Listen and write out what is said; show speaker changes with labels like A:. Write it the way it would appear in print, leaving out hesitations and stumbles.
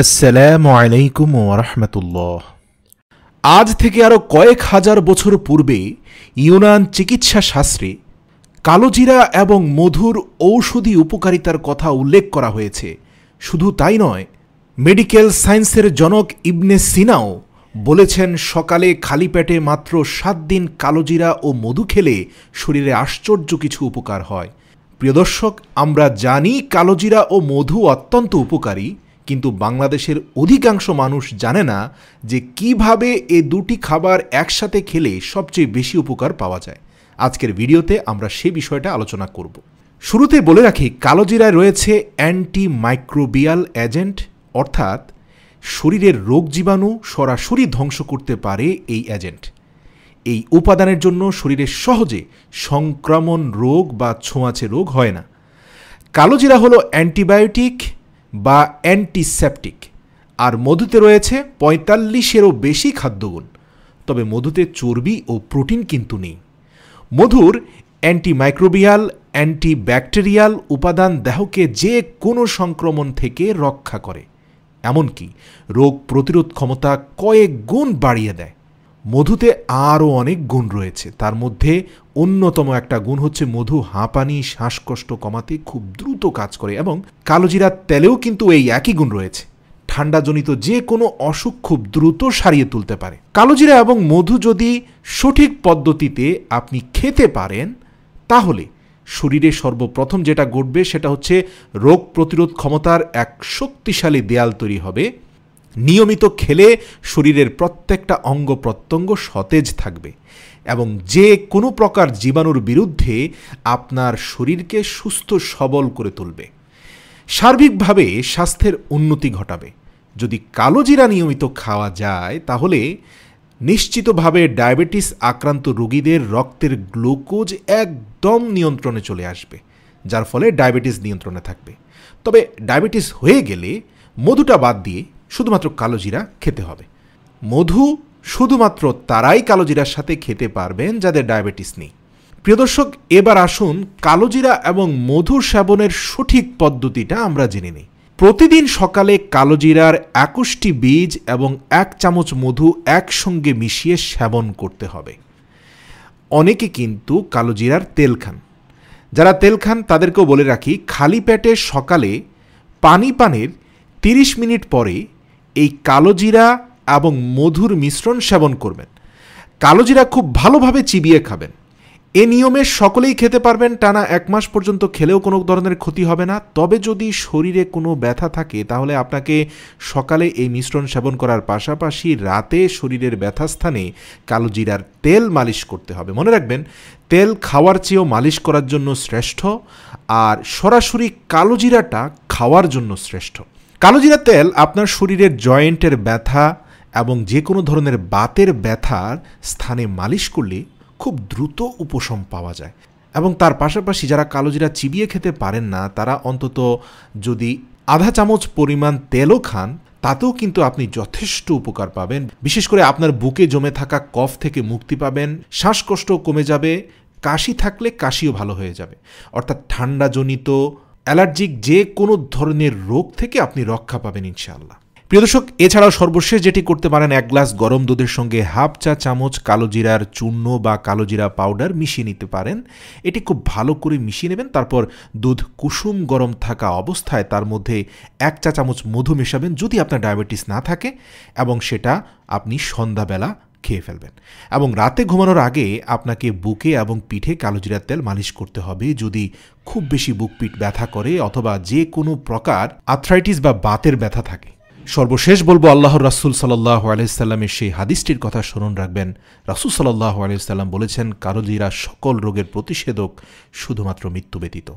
A: আসসালামু আলাইকুম ওয়া রাহমাতুল্লাহ। আজ থেকে আরও কয়েক হাজার বছর পূর্বে ইউনান চিকিৎসা শাস্ত্রে কালোজিরা এবং মধুর ঔষধি উপকারিতার কথা উল্লেখ করা হয়েছে। শুধু তাই নয়, মেডিকেল সায়েন্সের জনক ইবনে সিনাও বলেছেন সকালে খালি পেটে মাত্র 7 দিন কালোজিরা ও মধু খেলে শরীরে আশ্চর্য কিছু উপকার হয়। প্রিয় দর্শক, আমরা জানি কালোজিরা ও মধু অত্যন্ত উপকারী, কিন্তু বাংলাদেশের অধিকাংশ মানুষ জানে না যে কিভাবে এ দুটি খাবার একসাথে খেলে সবচেয়ে বেশি উপকার পাওয়া যায়। আজকের ভিডিওতে আমরা সে বিষয়টা আলোচনা করব। শুরুতে বলে রাখি, কালোজিরায় রয়েছে অ্যান্টিমাইক্রোবিয়াল এজেন্ট, অর্থাৎ শরীরের রোগ জীবাণু সরাসরি ধ্বংস করতে পারে এই এজেন্ট। এই উপাদানের জন্য শরীরে সহজে সংক্রমণ রোগ বা ছোঁয়াচে রোগ হয় না। কালোজিরা হলো অ্যান্টিবায়োটিক বা অ্যান্টিসেপটিক, আর মধুতে রয়েছে 45-এরও বেশি খাদ্যগুণ। তবে মধুতে চর্বি ও প্রোটিন কিন্তু নেই। মধুর অ্যান্টিমাইক্রোবিয়াল, অ্যান্টিব্যাকটেরিয়াল উপাদান দেহকে যে কোনো সংক্রমণ থেকে রক্ষা করে, এমনকি রোগ প্রতিরোধ ক্ষমতা কয়েক গুণ বাড়িয়ে দেয়। মধুতে আরও অনেক গুণ রয়েছে। তার মধ্যে অন্যতম একটা গুণ হচ্ছে মধু হাঁপানি, শ্বাসকষ্ট কমাতে খুব দ্রুত কাজ করে, এবং কালোজিরার তেলেও কিন্তু এই একই গুণ রয়েছে। ঠান্ডাজনিত যে কোনো অসুখ খুব দ্রুত সারিয়ে তুলতে পারে। কালোজিরা এবং মধু যদি সঠিক পদ্ধতিতে আপনি খেতে পারেন, তাহলে শরীরে সর্বপ্রথম যেটা ঘটবে সেটা হচ্ছে রোগ প্রতিরোধ ক্ষমতার এক শক্তিশালী দেয়াল তৈরি হবে। নিয়মিত খেলে শরীরের প্রত্যেকটা অঙ্গ প্রত্যঙ্গ সতেজ থাকবে এবং যে কোনো প্রকার জীবাণুর বিরুদ্ধে আপনার শরীরকে সুস্থ সবল করে তুলবে। সার্বিকভাবে স্বাস্থ্যের উন্নতি ঘটাবে। যদি কালোজিরা নিয়মিত খাওয়া যায়, তাহলে নিশ্চিতভাবে ডায়াবেটিস আক্রান্ত রোগীদের রক্তের গ্লুকোজ একদম নিয়ন্ত্রণে চলে আসবে, যার ফলে ডায়াবেটিস নিয়ন্ত্রণে থাকবে। তবে ডায়াবেটিস হয়ে গেলে মধুটা বাদ দিয়ে শুধুমাত্র কালোজিরা খেতে হবে। মধু শুধুমাত্র তারাই কালোজিরার সাথে খেতে পারবেন যাদের ডায়াবেটিস নেই। প্রিয় দর্শক, এবার আসুন কালোজিরা এবং মধু সেবনের সঠিক পদ্ধতিটা আমরা জেনে নিই। প্রতিদিন সকালে কালোজিরার 21টি বীজ এবং 1 চামচ মধু একসঙ্গে মিশিয়ে সেবন করতে হবে। অনেকে কিন্তু কালোজিরার তেল খান। যারা তেল খান তাদেরকেও বলে রাখি, খালি পেটে সকালে পানি পানের 30 মিনিট পরে এই কালোজিরা এবং মধুর মিশ্রণ সেবন করবেন। কালোজিরা খুব ভালোভাবে চিবিয়ে খাবেন। এ নিয়মে সকলেই খেতে পারবেন। টানা 1 মাস পর্যন্ত খেলেও কোনো ধরনের ক্ষতি হবে না। তবে যদি শরীরে কোনো ব্যথা থাকে, তাহলে আপনাকে সকালে এই মিশ্রণ সেবন করার পাশাপাশি রাতে শরীরের ব্যথা স্থানে কালোজিরার তেল মালিশ করতে হবে। মনে রাখবেন, তেল খাওয়ার চেয়েও মালিশ করার জন্য শ্রেষ্ঠ, আর সরাসরি কালোজিরাটা খাওয়ার জন্য শ্রেষ্ঠ। কালোজিরা তেল আপনার শরীরের জয়েন্টের ব্যথা এবং যে কোনো ধরনের বাতের ব্যথার স্থানে মালিশ করলে খুব দ্রুত উপশম পাওয়া যায়। এবং তার পাশাপাশি যারা কালোজিরা চিবিয়ে খেতে পারেন না, তারা অন্তত যদি আধা চামচ পরিমাণ তেলও খান, তাতেও কিন্তু আপনি যথেষ্ট উপকার পাবেন। বিশেষ করে আপনার বুকে জমে থাকা কফ থেকে মুক্তি পাবেন, শ্বাসকষ্ট কমে যাবে, কাশি থাকলে কাশিও ভালো হয়ে যাবে। অর্থাৎ ঠান্ডাজনিত, অ্যালার্জিক যে কোনো ধরনের রোগ থেকে আপনি রক্ষা পাবেন ইনশাআল্লাহ। প্রিয় দর্শক, এছাড়াও সর্বশেষ যেটি করতে পারেন, 1 গ্লাস গরম দুধের সঙ্গে 1/2 চা চামচ কালোজিরার চূর্ণ বা কালোজিরা পাউডার মিশিয়ে নিতে পারেন। এটি খুব ভালো করে মিশিয়ে নেবেন। তারপর দুধ কুসুম গরম থাকা অবস্থায় তার মধ্যে 1 চা চামচ মধু মেশাবেন, যদি আপনার ডায়াবেটিস না থাকে, এবং সেটা আপনি সন্ধ্যাবেলা খেয়ে ফেলবেন। এবং রাতে ঘুমানোর আগে আপনাকে বুকে এবং পিঠে কালোজিরার তেল মালিশ করতে হবে যদি খুব বেশি বুক পিঠ ব্যথা করে, অথবা যে কোনো প্রকার আর্থ্রাইটিস বা বাতের ব্যথা থাকে। সর্বশেষ বলবো, আল্লাহর রাসূল সাল্লাল্লাহু আলাইহি সাল্লামের সেই হাদিসটির কথা স্মরণ রাখবেন। রাসূল সাল্লাল্লাহু আলাইহি সাল্লাম বলেছেন, কালোজিরা সকল রোগের প্রতিষেধক, শুধুমাত্র মৃত্যু ব্যতীত।